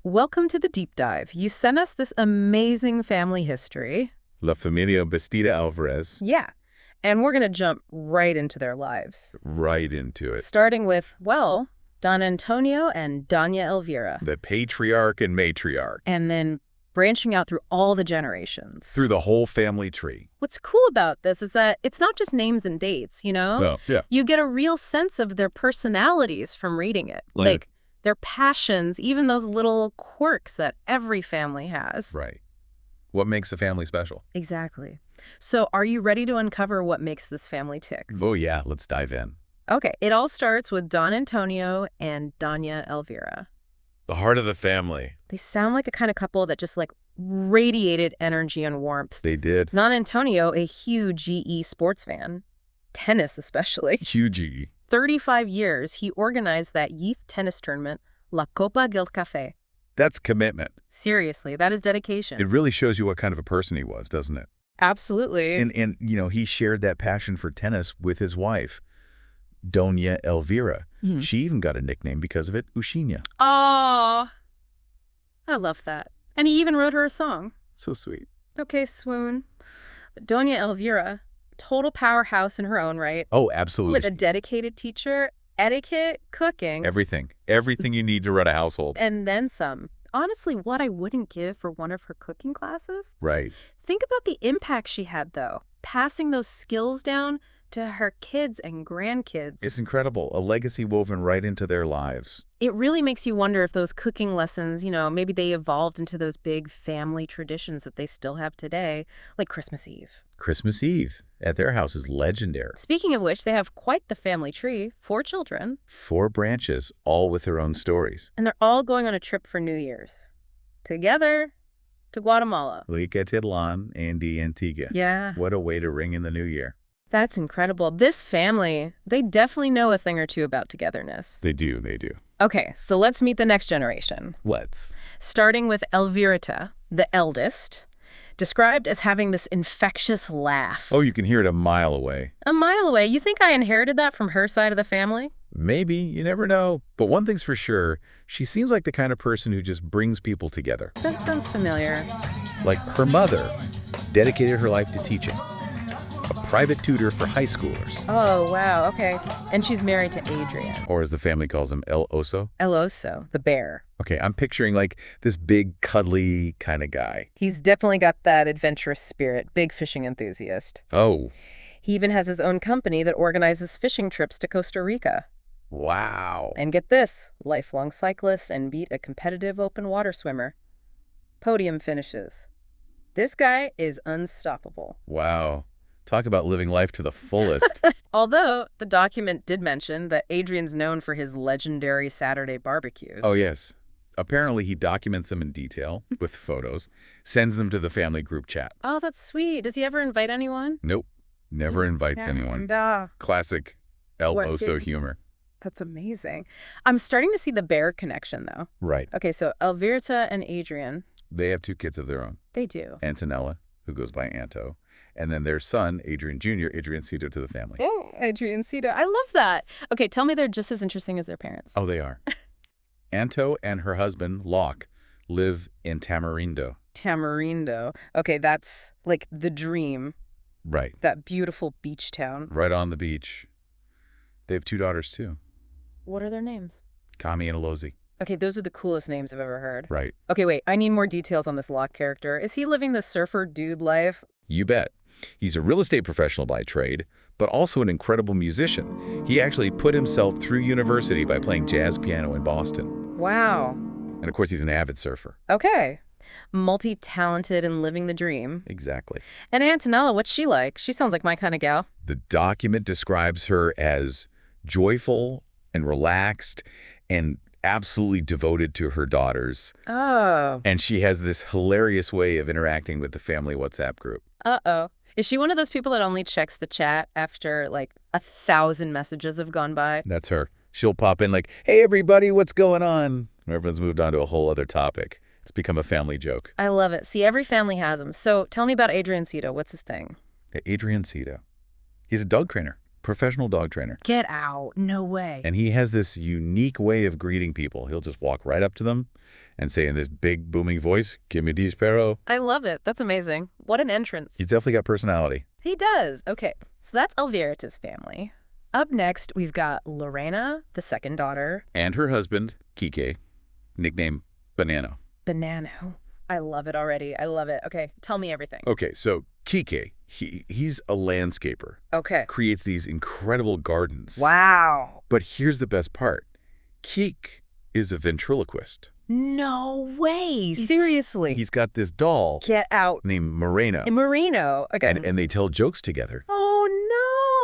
Welcome to the deep dive. You sent us this amazing family history. La Familia Bastida Alvarez. Yeah. And we're going to jump right into their lives. Right into it. Starting with, well, Don Antonio and Doña Elvira. The patriarch and matriarch. And then branching out through all the generations. Through the whole family tree. What's cool about this is that it's not just names and dates, you know? No, yeah. You get a real sense of their personalities from reading it. Like their passions, even those little quirks that every family has. Right. What makes a family special? Exactly. So are you ready to uncover what makes this family tick? Oh, yeah. Let's dive in. Okay. It all starts with Don Antonio and Doña Elvira. The heart of the family. They sound like a kind of couple that just radiated energy and warmth. They did. Don Antonio, a huge GE sports fan. Tennis especially. Huge. 35 years, he organized that youth tennis tournament, La Copa del Café. That's commitment. Seriously, that is dedication. It really shows you what kind of a person he was, doesn't it? Absolutely. And he shared that passion for tennis with his wife, Doña Elvira. Mm-hmm. She even got a nickname because of it, Ushiña. Oh, I love that. And he even wrote her a song. So sweet. Okay, swoon. Doña Elvira, total powerhouse in her own right. Oh, absolutely. With a dedicated teacher, etiquette, cooking. Everything. Everything you need to run a household. And then some. Honestly, what I wouldn't give for one of her cooking classes. Right. Think about the impact she had, though. Passing those skills down to her kids and grandkids. It's incredible. A legacy woven right into their lives. It really makes you wonder if those cooking lessons, maybe they evolved into those big family traditions that they still have today, like Christmas Eve. Christmas Eve at their house is legendary. Speaking of which, they have quite the family tree, 4 children. 4 branches, all with their own stories. And they're all going on a trip for New Year's. Together to Guatemala. Titlan and Antigua. Yeah. What a way to ring in the new year. That's incredible. This family, they definitely know a thing or two about togetherness. They do, they do. Okay, so let's meet the next generation. Let's. Starting with Elvira, the eldest, described as having this infectious laugh. Oh, you can hear it a mile away. A mile away? You think I inherited that from her side of the family? Maybe, you never know. But one thing's for sure, she seems like the kind of person who just brings people together. That sounds familiar. Like her mother dedicated her life to teaching. A private tutor for high schoolers. Oh, wow, okay. And she's married to Adrian. Or as the family calls him, El Oso. El Oso, the bear. Okay, I'm picturing this big, cuddly kind of guy. He's definitely got that adventurous spirit, big fishing enthusiast. Oh. He even has his own company that organizes fishing trips to Costa Rica. Wow. And get this, lifelong cyclist and beat a competitive open water swimmer. Podium finishes. This guy is unstoppable. Wow. Talk about living life to the fullest. Although, the document did mention that Adrian's known for his legendary Saturday barbecues. Oh, yes. Apparently, he documents them in detail with photos, sends them to the family group chat. Oh, that's sweet. Does he ever invite anyone? Nope. Never invites anyone. Classic El Oso humor. That's amazing. I'm starting to see the bear connection, though. Right. Okay, so Elvira and Adrian. They have 2 kids of their own. They do. Antonella, who goes by Anto, and then their son, Adrian Jr., Adriancito to the family. Oh, Adriancito. I love that. Okay, tell me they're just as interesting as their parents. Oh, they are. Anto and her husband, Locke, live in Tamarindo. Tamarindo. Okay, that's like the dream. Right. That beautiful beach town. Right on the beach. They have 2 daughters, too. What are their names? Kami and Alozi. Okay, those are the coolest names I've ever heard. Right. Okay, wait. I need more details on this Locke character. Is he living the surfer dude life? You bet. He's a real estate professional by trade, but also an incredible musician. He actually put himself through university by playing jazz piano in Boston. Wow. And of course, he's an avid surfer. Okay. Multi-talented and living the dream. Exactly. And Antonella, what's she like? She sounds like my kind of gal. The document describes her as joyful and relaxed and absolutely devoted to her daughters. Oh. And she has this hilarious way of interacting with the family WhatsApp group. Uh-oh. Is she one of those people that only checks the chat after 1,000 messages have gone by? That's her. She'll pop in hey, everybody, what's going on? Everyone's moved on to a whole other topic. It's become a family joke. I love it. See, every family has them. So tell me about Adriancito. What's his thing? Adriancito. He's a dog trainer. Professional dog trainer. Get out. No way. And he has this unique way of greeting people. He'll just walk right up to them and say in this big, booming voice, "Give me this perro." I love it. That's amazing. What an entrance. He's definitely got personality. He does. Okay, so that's Elvira's family. Up next, we've got Lorena, the second daughter. And her husband, Kike, nicknamed Banano. Banano. I love it already. I love it. Okay, tell me everything. Okay, so Kike, he's a landscaper. Okay. Creates these incredible gardens. Wow. But here's the best part. Kike is a ventriloquist. No way. Seriously. He's got this doll Get out. named Moreno. In Marino. Again. And they tell jokes together. Oh,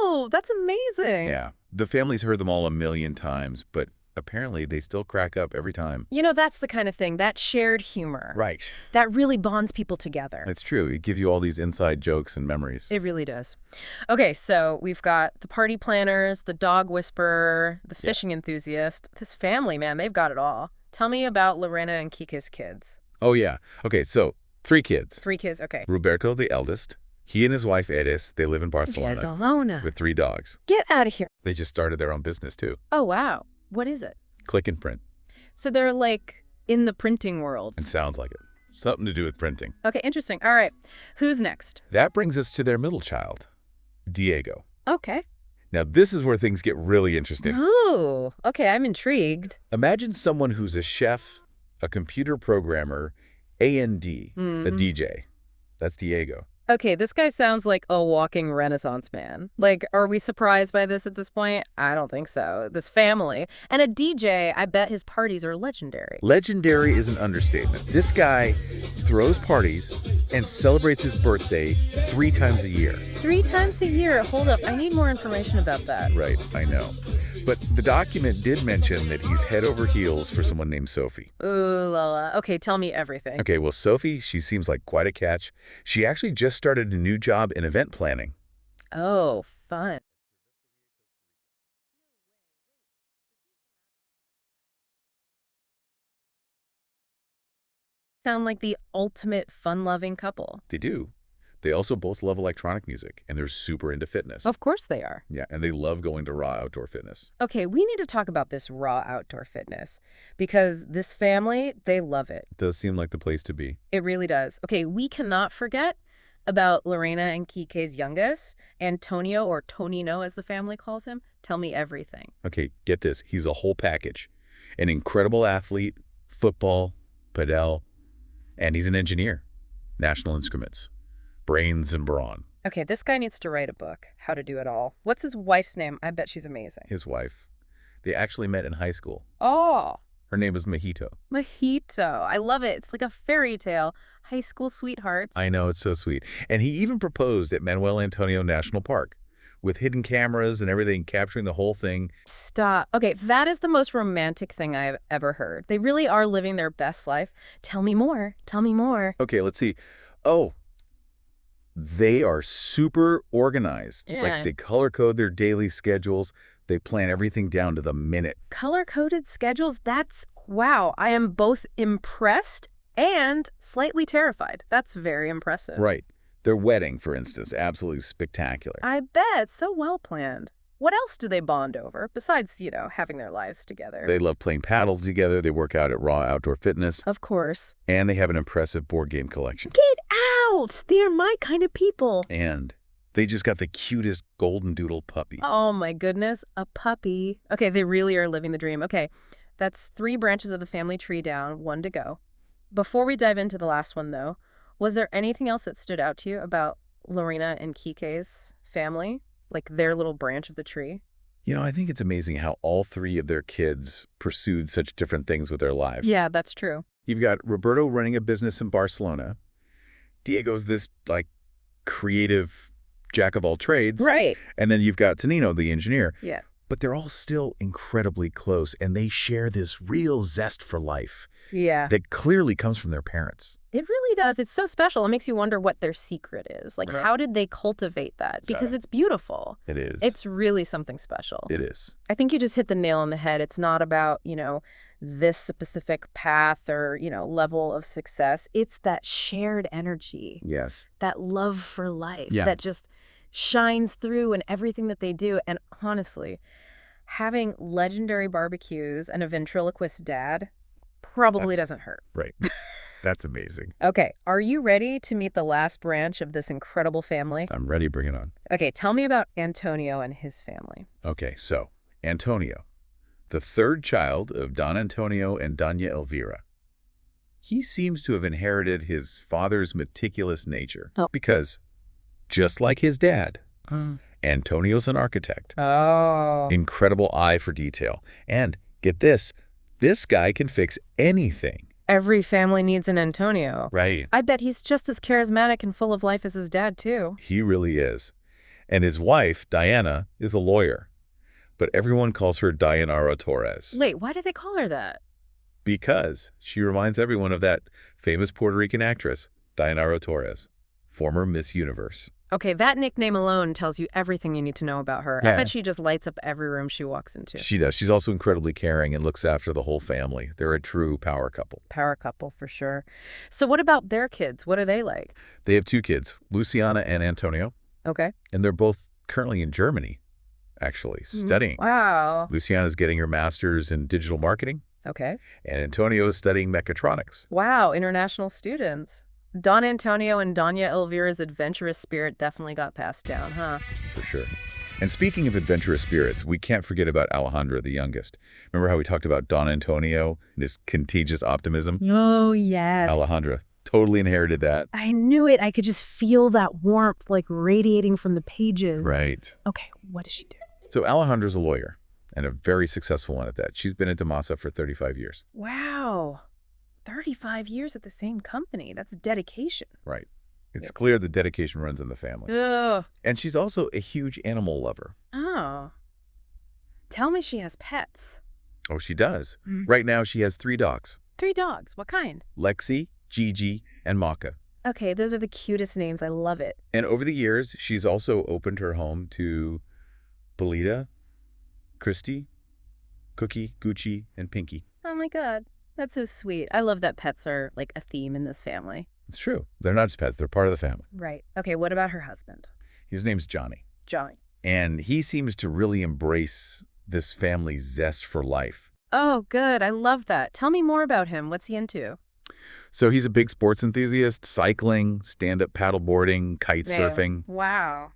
no. That's amazing. Yeah. The family's heard them all a million times, but apparently they still crack up every time. You know, that's the kind of thing, that shared humor. Right. That really bonds people together. That's true. It gives you all these inside jokes and memories. It really does. Okay, so we've got the party planners, the dog whisperer, the fishing enthusiast. This family, man, they've got it all. Tell me about Lorena and Kike's kids. Oh, yeah. Okay, so 3 kids. 3 kids, okay. Roberto, the eldest. He and his wife, Eris, they live in Barcelona with 3 dogs. Get out of here. They just started their own business, too. Oh, wow. What is it? Click and print. So they're like in the printing world. It sounds like it. Something to do with printing. Okay, interesting. All right. Who's next? That brings us to their middle child, Diego. Okay. Now, this is where things get really interesting. Ooh, okay, I'm intrigued. Imagine someone who's a chef, a computer programmer, A&D, a DJ. That's Diego. Okay, this guy sounds like a walking Renaissance man. Like, are we surprised by this at this point? I don't think so. This family. And a DJ, I bet his parties are legendary. Legendary is an understatement. This guy throws parties and celebrates his birthday 3 times a year. 3 times a year? Hold up, I need more information about that. Right, I know. But the document did mention that he's head over heels for someone named Sophie. Ooh, Lola. Okay, tell me everything. Okay, well, Sophie, she seems like quite a catch. She actually just started a new job in event planning. Oh, fun. Sound like the ultimate fun-loving couple. They do. They also both love electronic music, and they're super into fitness. Of course they are. Yeah, and they love going to raw outdoor fitness. Okay, we need to talk about this raw outdoor fitness because this family, they love it. It does seem like the place to be. It really does. Okay, we cannot forget about Lorena and Kike's youngest, Antonio, or Tonino as the family calls him. Tell me everything. Okay, get this. He's a whole package. An incredible athlete, football, padel, and he's an engineer. National Instruments. Brains and brawn. Okay, this guy needs to write a book, How to Do It All. What's his wife's name? I bet she's amazing. His wife. They actually met in high school. Oh. Her name was Mojito. Mojito. I love it. It's like a fairy tale. High school sweethearts. I know, it's so sweet. And he even proposed at Manuel Antonio National Park with hidden cameras and everything, capturing the whole thing. Stop. Okay, that is the most romantic thing I've ever heard. They really are living their best life. Tell me more. Tell me more. Okay, let's see. Oh, they are super organized. Yeah. Like, they color code their daily schedules. They plan everything down to the minute. Color-coded schedules? That's, wow. I am both impressed and slightly terrified. That's very impressive. Right. Their wedding, for instance, absolutely spectacular. I bet. So well planned. What else do they bond over besides, having their lives together? They love playing paddles together. They work out at Raw Outdoor Fitness. Of course. And they have an impressive board game collection. Get out! They're my kind of people. And they just got the cutest golden doodle puppy. Oh my goodness, a puppy. Okay, they really are living the dream. Okay, that's 3 branches of the family tree down, 1 to go. Before we dive into the last one, though, was there anything else that stood out to you about Lorena and Kike's family? Like their little branch of the tree? I think it's amazing how all 3 of their kids pursued such different things with their lives. Yeah, that's true. You've got Roberto running a business in Barcelona. Diego's this, creative jack of all trades. Right. And then you've got Tonino, the engineer. Yeah. But they're all still incredibly close, and they share this real zest for life. Yeah. That clearly comes from their parents. It really does. It's so special. It makes you wonder what their secret is. Like, how did they cultivate that? Because it's beautiful. It is. It's really something special. It is. I think you just hit the nail on the head. It's not about, this specific path or, level of success. It's that shared energy. Yes. That love for life. Yeah. That just shines through in everything that they do. And honestly, having legendary barbecues and a ventriloquist dad probably doesn't hurt. Right. That's amazing. Okay, are you ready to meet the last branch of this incredible family? I'm ready. Bring it on. Okay, tell me about Antonio and his family. Okay, so Antonio, the third child of Don Antonio and doña Elvira. He seems to have inherited his father's meticulous nature because, just like his dad, Antonio's an architect. Oh. Incredible eye for detail. And get this guy can fix anything. Every family needs an Antonio. Right. I bet he's just as charismatic and full of life as his dad, too. He really is. And his wife, Diana, is a lawyer. But everyone calls her Dayanara Torres. Wait, why do they call her that? Because she reminds everyone of that famous Puerto Rican actress, Dayanara Torres, former Miss Universe. Okay, that nickname alone tells you everything you need to know about her. Yeah. I bet she just lights up every room she walks into. She does. She's also incredibly caring and looks after the whole family. They're a true power couple. Power couple, for sure. So what about their kids? What are they like? They have two kids, Luciana and Antonio, Okay. and they're both currently in Germany, actually, studying. Wow. Luciana's getting her master's in digital marketing, Okay. and Antonio is studying mechatronics. Wow, international students. Don Antonio and doña Elvira's adventurous spirit definitely got passed down, huh? For sure. And speaking of adventurous spirits, we can't forget about Alejandra, the youngest. Remember how we talked about Don Antonio and his contagious optimism? Oh, yes. Alejandra totally inherited that. I knew it. I could just feel that warmth like radiating from the pages. Right. Okay, what does she do? So Alejandra's a lawyer, and a very successful one at that. She's been at Damasa for 35 years. Wow. 35 years at the same company. That's dedication. Right. It's clear the dedication runs in the family. Ugh. And she's also a huge animal lover. Oh. Tell me she has pets. Oh, she does. Right now, she has 3 dogs. 3 dogs. What kind? Lexi, Gigi, and Maka. Okay, those are the cutest names. I love it. And over the years, she's also opened her home to Belita, Christy, Cookie, Gucci, and Pinky. Oh my God. That's so sweet. I love that pets are like a theme in this family. It's true. They're not just pets. They're part of the family. Right. Okay, what about her husband? His name's Johnny. Johnny. And he seems to really embrace this family's zest for life. Oh, good. I love that. Tell me more about him. What's he into? So he's a big sports enthusiast, cycling, stand-up paddleboarding, kite surfing. Wow.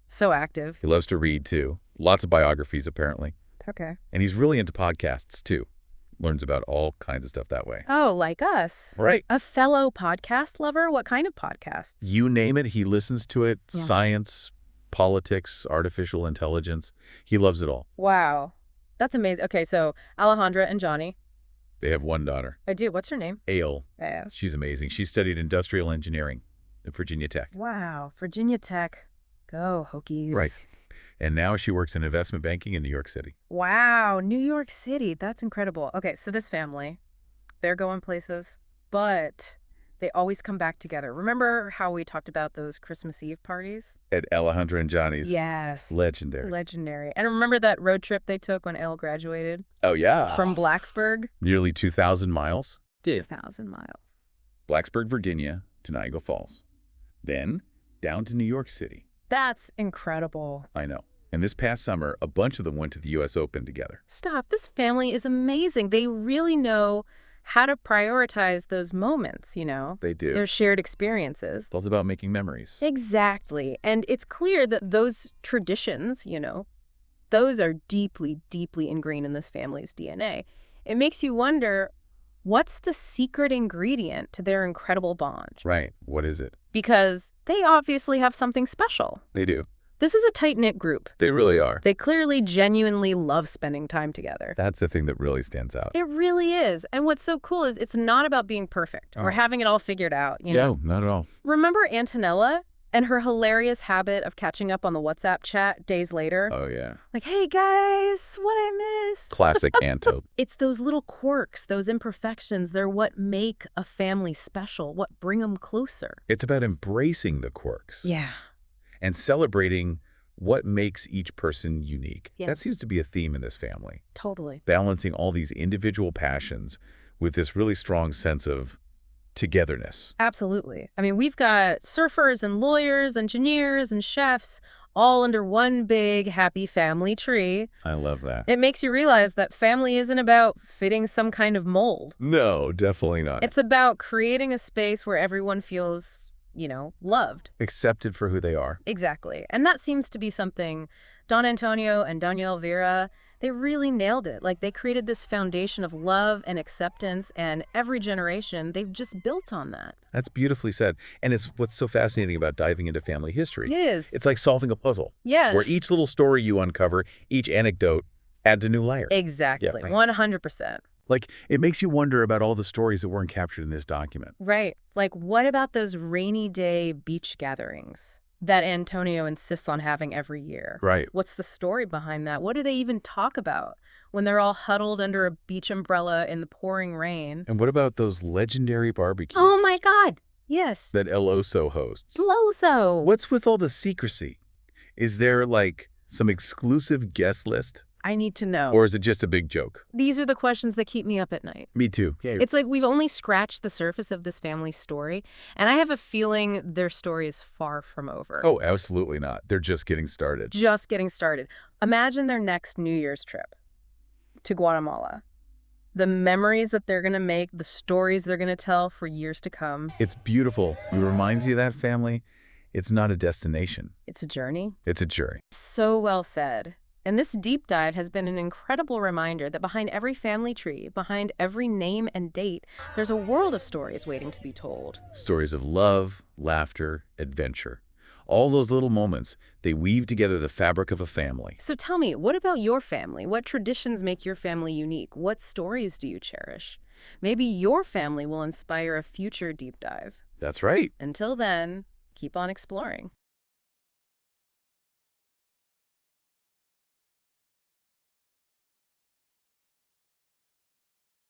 So active. He loves to read, too. Lots of biographies, apparently. Okay. And he's really into podcasts, too. Learns about all kinds of stuff that way. Oh, like us. Right. A fellow podcast lover? What kind of podcasts? You name it, he listens to it. Yeah. Science, politics, artificial intelligence. He loves it all. Wow. That's amazing. Okay, so Alejandra and Johnny. They have one daughter, I do. What's her name? Ale. Yeah. She's amazing. She studied industrial engineering at Virginia Tech. Wow. Virginia Tech. Go, Hokies. Right. And now she works in investment banking in New York City. Wow. New York City. That's incredible. Okay, so this family, they're going places, but they always come back together. Remember how we talked about those Christmas Eve parties? At Alejandra and Johnny's. Yes. Legendary. Legendary. And remember that road trip they took when Elle graduated? Oh, yeah. From Blacksburg? Nearly 2,000 miles. 2,000 miles. Blacksburg, Virginia to Niagara Falls. Then down to New York City. That's incredible. I know. And this past summer, a bunch of them went to the U.S. Open together. Stop. This family is amazing. They really know how to prioritize those moments, you know? They do. Their shared experiences. It's all about making memories. Exactly. And it's clear that those traditions, you know, those are deeply, deeply ingrained in this family's DNA. It makes you wonder, what's the secret ingredient to their incredible bond? Right. What is it? Because they obviously have something special. They do. This is a tight-knit group. They really are. They clearly genuinely love spending time together. That's the thing that really stands out. It really is. And what's so cool is it's not about being perfect or having it all figured out, you know? No, not at all. Remember Antonella and her hilarious habit of catching up on the WhatsApp chat days later? Oh, yeah. Like, hey, guys, what I missed? Classic Anto. It's those little quirks, those imperfections. They're what make a family special, what bring them closer. It's about embracing the quirks. Yeah. And celebrating what makes each person unique. Yeah. That seems to be a theme in this family. Totally. Balancing all these individual passions with this really strong sense of togetherness. Absolutely. I mean, we've got surfers and lawyers, engineers and chefs, all under one big, happy family tree. I love that. It makes you realize that family isn't about fitting some kind of mold. No, definitely not. It's about creating a space where everyone feels, loved. Accepted for who they are. Exactly. And that seems to be something Don Antonio and doña Elvira, they really nailed it. Like, they created this foundation of love and acceptance, and every generation, they've just built on that. That's beautifully said. And it's what's so fascinating about diving into family history. It is. It's like solving a puzzle. Yes. Where each little story you uncover, each anecdote, adds a new layer. Exactly. Yeah, right. 100%. Like, it makes you wonder about all the stories that weren't captured in this document. Right. Like, what about those rainy day beach gatherings that Antonio insists on having every year? Right. What's the story behind that? What do they even talk about when they're all huddled under a beach umbrella in the pouring rain? And what about those legendary barbecues? Oh my God. Yes. That El Oso hosts. Loso. What's with all the secrecy? Is there, like, some exclusive guest list? I need to know. Or is it just a big joke? These are the questions that keep me up at night. Me too. Yeah. It's like we've only scratched the surface of this family's story, and I have a feeling their story is far from over. Oh, absolutely not. They're just getting started. Just getting started. Imagine their next New Year's trip to Guatemala. The memories that they're going to make, the stories they're going to tell for years to come. It's beautiful. It reminds you of that family. It's not a destination. It's a journey. It's a journey. So well said. And this deep dive has been an incredible reminder that behind every family tree, behind every name and date, there's a world of stories waiting to be told. Stories of love, laughter, adventure. All those little moments, they weave together the fabric of a family. So tell me, what about your family? What traditions make your family unique? What stories do you cherish? Maybe your family will inspire a future deep dive. That's right. Until then, keep on exploring.